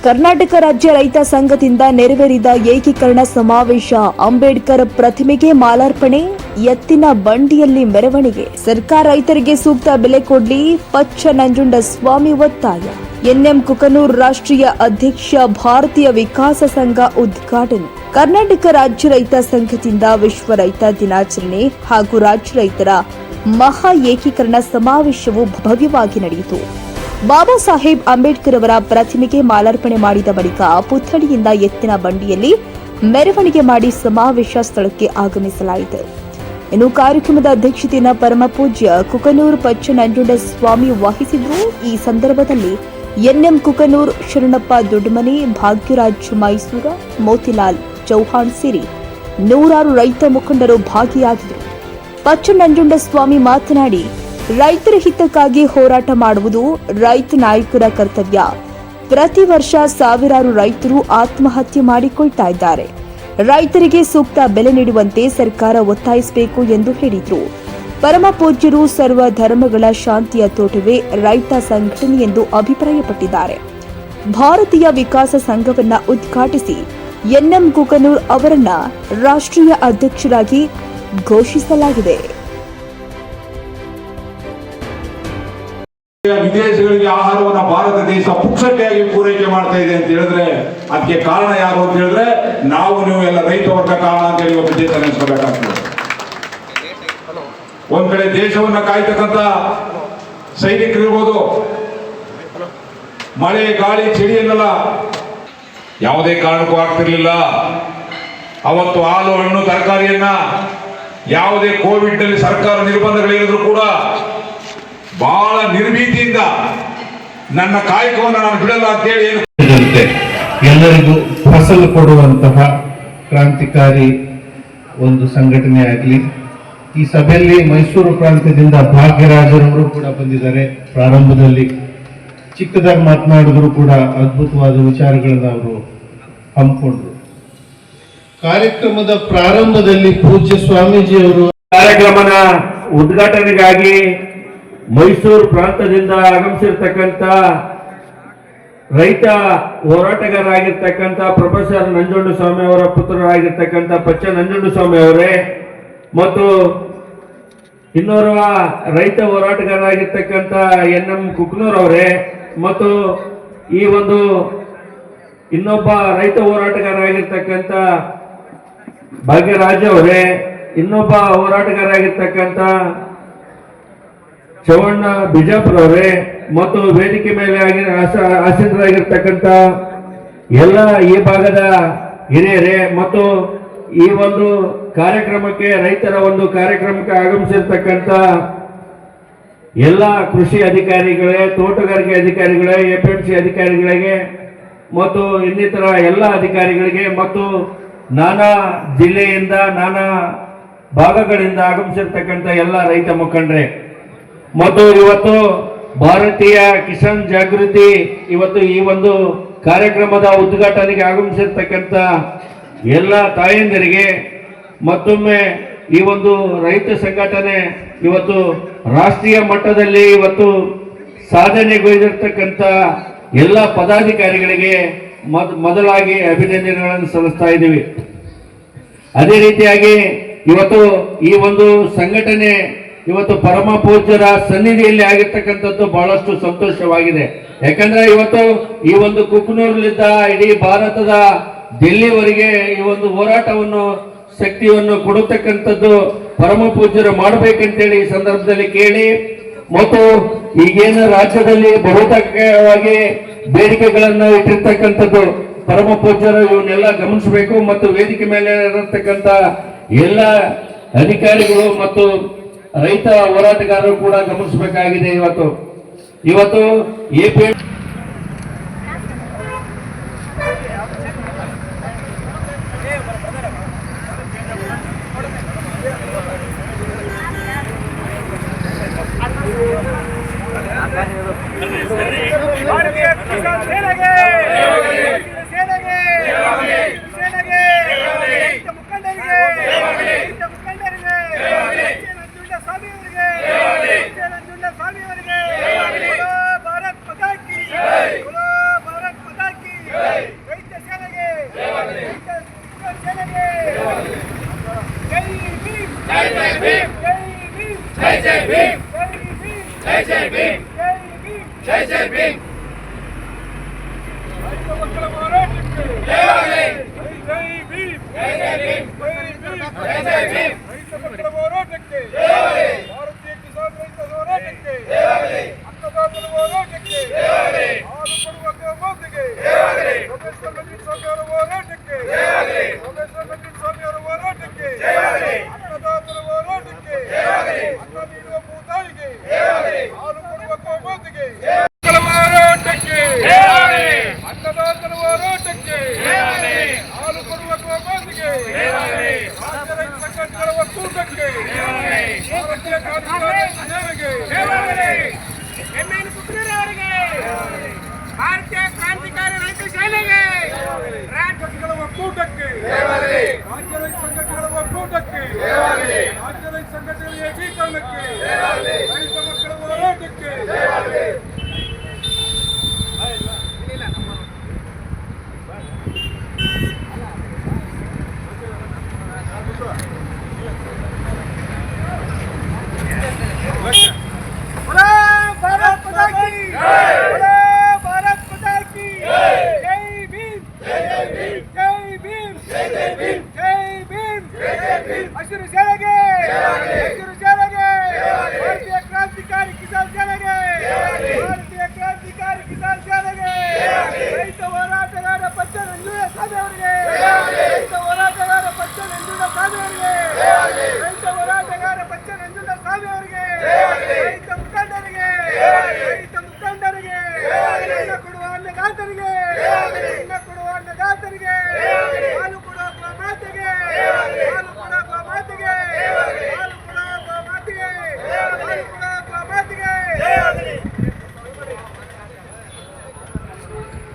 ಕರ್ನಾಟಕ ರಾಜ್ಯ ರೈತ ಸಂಘದಿಂದ ನೆರವೇರಿದ ಏಕೀಕರಣ ಸಮಾವೇಶ. ಅಂಬೇಡ್ಕರ್ ಪ್ರತಿಮೆಗೆ ಮಾಲಾರ್ಪಣೆ, ಎತ್ತಿನ ಬಂಡಿಯಲ್ಲಿ ಮೆರವಣಿಗೆ. ಸರ್ಕಾರ ರೈತರಿಗೆ ಸೂಕ್ತ ಬೆಲೆ ಕೊಡ್ಲಿ, ಪಚ್ಚ ನಂಜುಂಡಸ್ವಾಮಿ ಒತ್ತಾಯ. ಎನ್ಎಂ ಕುಕನೂರ್ ರಾಷ್ಟ್ರೀಯ ಅಧ್ಯಕ್ಷ, ಭಾರತೀಯ ವಿಕಾಸ ಸಂಘ ಉದ್ಘಾಟನೆ. ಕರ್ನಾಟಕ ರಾಜ್ಯ ರೈತ ಸಂಘದಿಂದ ವಿಶ್ವ ರೈತ ದಿನಾಚರಣೆ ಹಾಗೂ ರಾಜ್ಯ ರೈತರ ಮಹಾ ಏಕೀಕರಣ ಸಮಾವೇಶವು ಭವ್ಯವಾಗಿ ನಡೆಯಿತು. ಬಾಬಾ ಸಾಹೇಬ್ ಅಂಬೇಡ್ಕರ್ ಅವರ ಪ್ರತಿಮೆಗೆ ಮಾಲಾರ್ಪಣೆ ಮಾಡಿದ ಬಳಿಕ ಪುತ್ಥಳಿಯಿಂದ ಎತ್ತಿನ ಬಂಡಿಯಲ್ಲಿ ಮೆರವಣಿಗೆ ಮಾಡಿ ಸಮಾವೇಶ ಸ್ಥಳಕ್ಕೆ ಆಗಮಿಸಲಾಯಿತು. ಇನ್ನು ಕಾರ್ಯಕ್ರಮದ ಅಧ್ಯಕ್ಷತೆಯನ್ನು ಪರಮ ಪೂಜ್ಯ ಕುಕನೂರ್ ಪಚ್ಚ ನಂಜುಂಡಸ್ವಾಮಿ ವಹಿಸಿದ್ರು. ಈ ಸಂದರ್ಭದಲ್ಲಿ ಎನ್ಎಂ ಕುಕನೂರ್, ಶರಣಪ್ಪ ದೊಡ್ಡಮನೆ, ಭಾಗ್ಯರಾಜ್ ಮೈಸೂರ, ಮೋತಿಲಾಲ್ ಚೌಹಾಣ್ ಸೇರಿ ನೂರಾರು ರೈತ ಮುಖಂಡರು ಭಾಗಿಯಾಗಿದ್ದರು. ಪಚ್ಚ ನಂಜುಂಡಸ್ವಾಮಿ ಮಾತನಾಡಿ, ರೈತರ ಹಿತಕ್ಕಾಗಿ ಹೋರಾಟ ಮಾಡುವುದು ರೈತ ನಾಯಕರ ಕರ್ತವ್ಯ. ಪ್ರತಿ ವರ್ಷ ಸಾವಿರಾರು ರೈತರು ಆತ್ಮಹತ್ಯೆ ಮಾಡಿಕೊಳ್ತಾ ಇದ್ದಾರೆ. ರೈತರಿಗೆ ಸೂಕ್ತ ಬೆಲೆ ನೀಡುವಂತೆ ಸರ್ಕಾರ ಒತ್ತಾಯಿಸಬೇಕು ಎಂದು ಹೇಳಿದರು. ಪರಮ ಪೂಜ್ಯರು ಸರ್ವ ಧರ್ಮಗಳ ಶಾಂತಿಯ ತೋಟವೇ ರೈತ ಸಂಘಟನೆ ಎಂದು ಅಭಿಪ್ರಾಯಪಟ್ಟಿದ್ದಾರೆ. ಭಾರತೀಯ ವಿಕಾಸ ಸಂಘವನ್ನ ಉದ್ಘಾಟಿಸಿ ಎನ್ಎಂ ಕುಕನೂರ್ ಅವರನ್ನ ರಾಷ್ಟ್ರೀಯ ಅಧ್ಯಕ್ಷರಾಗಿ ಘೋಷಿಸಲಾಗಿದೆ. ವಿದೇಶಗಳಿಗೆ ಆಹಾರವನ್ನು ಭಾರತ ದೇಶ ಪುಕ್ಕಟ್ಟೆಯಾಗಿ ಪೂರೈಕೆ ಮಾಡ್ತಾ ಇದೆ ಅಂತ ಹೇಳಿದ್ರೆ ಅದಕ್ಕೆ ಕಾರಣ ಯಾರು ಅಂತ ಹೇಳಿದ್ರೆ ನಾವು ನೀವು ಎಲ್ಲ ರೈತ ವರ್ಗ ಕಾರಣ ಅಂತ ಹೇಳಿ ಒಂದು ದೇಶ ನೆನೆಸ್ಕೋಬೇಕಾಗ್ತದೆ. ಒಂದ್ ಕಡೆ ದೇಶವನ್ನ ಕಾಯ್ತಕ್ಕಂತ ಸೈನಿಕರಿರ್ಬೋದು, ಮಳೆ ಗಾಳಿ ಚಳಿಯನ್ನೆಲ್ಲ ಯಾವುದೇ ಕಾರಣಕ್ಕೂ ಆಗ್ತಿರ್ಲಿಲ್ಲ. ಅವತ್ತು ಹಾಲು ಹಣ್ಣು ತರಕಾರಿಯನ್ನ ಯಾವುದೇ ಕೋವಿಡ್ ನಲ್ಲಿ ಸರ್ಕಾರ ನಿರ್ಬಂಧಗಳಿದ್ರು ಕೂಡ ಬಹಳ ನಿರ್ಭೀತಿಯಿಂದ ನನ್ನ ಕಾಯಕವನ್ನು ನಾನು ಬಿಡಲ್ಲ ಅಂತೇಳಿ ಎಲ್ಲರಿಗೂ ಫಸಲು ಕೊಡುವಂತಹ ಕ್ರಾಂತಿಕಾರಿ ಒಂದು ಸಂಘಟನೆ ಆಗಲಿ. ಈ ಸಭೆಯಲ್ಲಿ ಮೈಸೂರು ಪ್ರಾಂತ್ಯದಿಂದ ಭಾಗ್ಯರಾಜರವರು ಕೂಡ ಬಂದಿದ್ದಾರೆ. ಪ್ರಾರಂಭದಲ್ಲಿ ಚಿಕ್ಕದಾಗಿ ಮಾತನಾಡಿದ್ರು ಕೂಡ ಅದ್ಭುತವಾದ ವಿಚಾರಗಳನ್ನು ಅವರು ಹಮ್ಮಿಕೊಂಡ್ರು. ಕಾರ್ಯಕ್ರಮದ ಪ್ರಾರಂಭದಲ್ಲಿ ಪೂಜ್ಯ ಸ್ವಾಮೀಜಿ ಅವರು ಕಾರ್ಯಕ್ರಮದ ಉದ್ಘಾಟನೆಗಾಗಿ ಮೈಸೂರು ಪ್ರಾಂತದಿಂದ ಆಗಮಿಸಿರ್ತಕ್ಕಂಥ ರೈತ ಹೋರಾಟಗಾರರಾಗಿರ್ತಕ್ಕಂಥ ಪ್ರೊಫೆಸರ್ ನಂಜುಂಡಸ್ವಾಮಿ ಅವರ ಪುತ್ರರಾಗಿರ್ತಕ್ಕಂಥ ಪಚ್ಚ ನಂಜುಂಡಸ್ವಾಮಿ ಅವರೇ ಮತ್ತು ಇನ್ನೋರ್ವ ರೈತ ಹೋರಾಟಗಾರರಾಗಿರ್ತಕ್ಕಂಥ ಎನ್ಎಂ ಕುಕನೂರ್ ಅವರೇ ಮತ್ತು ಈ ಒಂದು ಇನ್ನೊಬ್ಬ ರೈತ ಹೋರಾಟಗಾರರಾಗಿರ್ತಕ್ಕಂಥ ಭಾಗ್ಯರಾಜ್ ಅವರೇ, ಇನ್ನೊಬ್ಬ ಹೋರಾಟಗಾರರಾಗಿರ್ತಕ್ಕಂಥ ಚೌವಣ್ಣ ಬಿಜಾಪುರ ಅವರೇ ಮತ್ತು ವೇದಿಕೆ ಮೇಲೆ ಆಸೀನರಾಗಿರ್ತಕ್ಕಂಥ ಎಲ್ಲ ಈ ಭಾಗದ ಹಿರಿಯರೇ ಮತ್ತು ಈ ಒಂದು ಕಾರ್ಯಕ್ರಮಕ್ಕೆ ರೈತರ ಒಂದು ಕಾರ್ಯಕ್ರಮಕ್ಕೆ ಆಗಮಿಸಿರ್ತಕ್ಕಂಥ ಎಲ್ಲ ಕೃಷಿ ಅಧಿಕಾರಿಗಳೇ, ತೋಟಗಾರಿಕೆ ಅಧಿಕಾರಿಗಳೇ, ಎಪಿಎಂಸಿ ಅಧಿಕಾರಿಗಳಿಗೆ ಮತ್ತು ಇನ್ನಿತರ ಎಲ್ಲ ಅಧಿಕಾರಿಗಳಿಗೆ ಮತ್ತು ನಾನಾ ಜಿಲ್ಲೆಯಿಂದ ನಾನಾ ಭಾಗಗಳಿಂದ ಆಗಮಿಸಿರ್ತಕ್ಕಂಥ ಎಲ್ಲ ರೈತ ಮುಖಂಡರೇ ಮತ್ತು ಇವತ್ತು ಭಾರತೀಯ ಕಿಸಾನ್ ಜಾಗೃತಿ ಇವತ್ತು ಈ ಒಂದು ಕಾರ್ಯಕ್ರಮದ ಉದ್ಘಾಟನೆಗೆ ಆಗಮಿಸಿರ್ತಕ್ಕಂಥ ಎಲ್ಲ ತಾಯಂದಿರಿಗೆ ಮತ್ತೊಮ್ಮೆ ಈ ಒಂದು ರೈತ ಸಂಘಟನೆ ಇವತ್ತು ರಾಷ್ಟ್ರೀಯ ಮಟ್ಟದಲ್ಲಿ ಇವತ್ತು ಸಾಧನೆಗೈದಿರ್ತಕ್ಕಂಥ ಎಲ್ಲ ಪದಾಧಿಕಾರಿಗಳಿಗೆ ಮೊದಲಾಗಿ ಅಭಿನಂದನೆಗಳನ್ನು ಸಲ್ಲಿಸ್ತಾ ಇದ್ದೀವಿ. ಅದೇ ರೀತಿಯಾಗಿ ಇವತ್ತು ಈ ಒಂದು ಸಂಘಟನೆ ಇವತ್ತು ಪರಮ ಪೂಜ್ಯರ ಸನ್ನಿಧಿಯಲ್ಲಿ ಆಗಿರ್ತಕ್ಕಂಥದ್ದು ಬಹಳಷ್ಟು ಸಂತೋಷವಾಗಿದೆ. ಯಾಕಂದ್ರೆ ಇವತ್ತು ಈ ಒಂದು ಕುಕನೂರ್ಲಿದ್ದ ಇಡೀ ಭಾರತದ ಡೆಲ್ಲಿವರೆಗೆ ಈ ಒಂದು ಹೋರಾಟವನ್ನು ಶಕ್ತಿಯನ್ನು ಕೊಡತಕ್ಕಂಥದ್ದು ಪರಮ ಪೂಜ್ಯರು ಮಾಡಬೇಕಂತೇಳಿ ಈ ಸಂದರ್ಭದಲ್ಲಿ ಕೇಳಿ ಮತ್ತು ಈಗೇನು ರಾಜ್ಯದಲ್ಲಿ ಬಹುತೇಕವಾಗಿ ಬೇಡಿಕೆಗಳನ್ನು ಇಟ್ಟಿರ್ತಕ್ಕಂಥದ್ದು ಪರಮ ಪೂಜ್ಯರು ಇವನ್ನೆಲ್ಲ ಗಮನಿಸಬೇಕು ಮತ್ತು ವೇದಿಕೆ ಮೇಲೆ ಇರತಕ್ಕಂಥ ಎಲ್ಲ ಅಧಿಕಾರಿಗಳು ಮತ್ತು ರೈತ ಹೋರಾಟಗಾರರು ಕೂಡ ಗಮನಿಸಬೇಕಾಗಿದೆ. ಇವತ್ತು ಎಪಿ ಭಾರತೀಯ ಕಿಸಾನ್ ಸೇನೆಗೆ ನಂಜುಂಡಸ್ವಾಮಿ ಅವರಿಗೆ ಭಾರತ್ ಮಾತಾ ಕಿ ಜೈ ಭೀಮ್ ರೈತ ಮಕ್ಕಳ ಹೋರಾಟಕ್ಕೆ ಜೈ ಭೀಮ್ ರೈತ ಮಕ್ಕಳ ಹೋರಾಟಕ್ಕೆ ಭಾರತೀಯ ಕಿಸಾನ್ ರೈತ ಹೋರಾಟಕ್ಕೆ ಅನ್ನದಾತರ ಹೋರಾಟಕ್ಕೆ ಹಾಲು ಕೊಡುವ ಗೋಮಾತೆಗೆ ಪ್ರೊಫೆಸರ್ ನವೀನ್ ಸ್ವಾಮಿ ಅವರ ಹೋರಾಟಕ್ಕೆ ಪ್ರೊಫೆಸರ್ ನವೀನ್ ಸ್ವಾಮಿ ಅವರ ಹೋರಾಟಕ್ಕೆ ಅನ್ನದಾತರ ಹೋರಾಟಕ್ಕೆ ಅನ್ನ ನೀಡುವ ಭೂತಾಯಿಗೆ ಹಾಲು ಕೊಡುವ ಗೋಮಾತೆಗೆ ಹೋರಾಟಕ್ಕೆ ಅನ್ನದಾತರ ಹೋರಾಟಕ್ಕೆ ಹಾಲು ಕೊಡುವ ಗೋಮಾತೆಗೆ ರಾಜ್ಯ ರೈತ ಸಂಘಟನೆಗಳ ಒಕ್ಕೂಟಕ್ಕೆ ಭಾರತೀಯ ಕಾರ್ಮಿಕ ಸೇವೆಗೆ ಎಮ್ಮೆನ್ ಪುತ್ರರವರಿಗೆ ಭಾರತೀಯ ಕ್ರಾಂತಿಕಾರಿ ರೈತ ಸೇನೆಗೆ ರಾಜ್ಯಗಳ ಒಕ್ಕೂಟಕ್ಕೆ ರಾಜ್ಯ ರೈತ ಸಂಘಟನೆಗಳ ಒಕ್ಕೂಟಕ್ಕೆ ರಾಜ್ಯ ರೈತ ಸಂಘಟನೆಗಳ ಏಕೀಕರಣಕ್ಕೆ ರೈತ ಮಕ್ಕಳ ಹೋರಾಟಕ್ಕೆ भारत माता की भारत माता की जय भीम जय भीम जय भीम हसिರು ಸೇನೆಗೆ ಭಾರತೀಯ ಕ್ರಾಂತಿಕಾರಿ ಕಿಸಾನ್ ಸೇನೆಗೆ ಭಾರತೀಯ ಕ್ರಾಂತಿಕಾರಿ ಕಿಸಾನ್ ಸೇನೆಗೆ ರೈತ ಹೋರಾಟಗಾರ ಪಂಚನಂಜುಂಡ ಸ್ವಾಮಿ ಅವರಿಗೆ ರೈತ ಹೋರಾಟಗಾರ ಪಂಚನಂಜುಂಡ ಸ್ವಾಮಿ ಅವರಿಗೆ ರೈತ ಹೋರಾಟಗಾರ ಪಂಚನಂಜುಂಡ ಸ್ವಾಮಿ ಅವರಿಗೆ ರೈತ ಮುಖಂಡರಿಗೆ ಅನ್ನ ಕೊಡುವ ಅನ್ನದಾತರಿಗೆ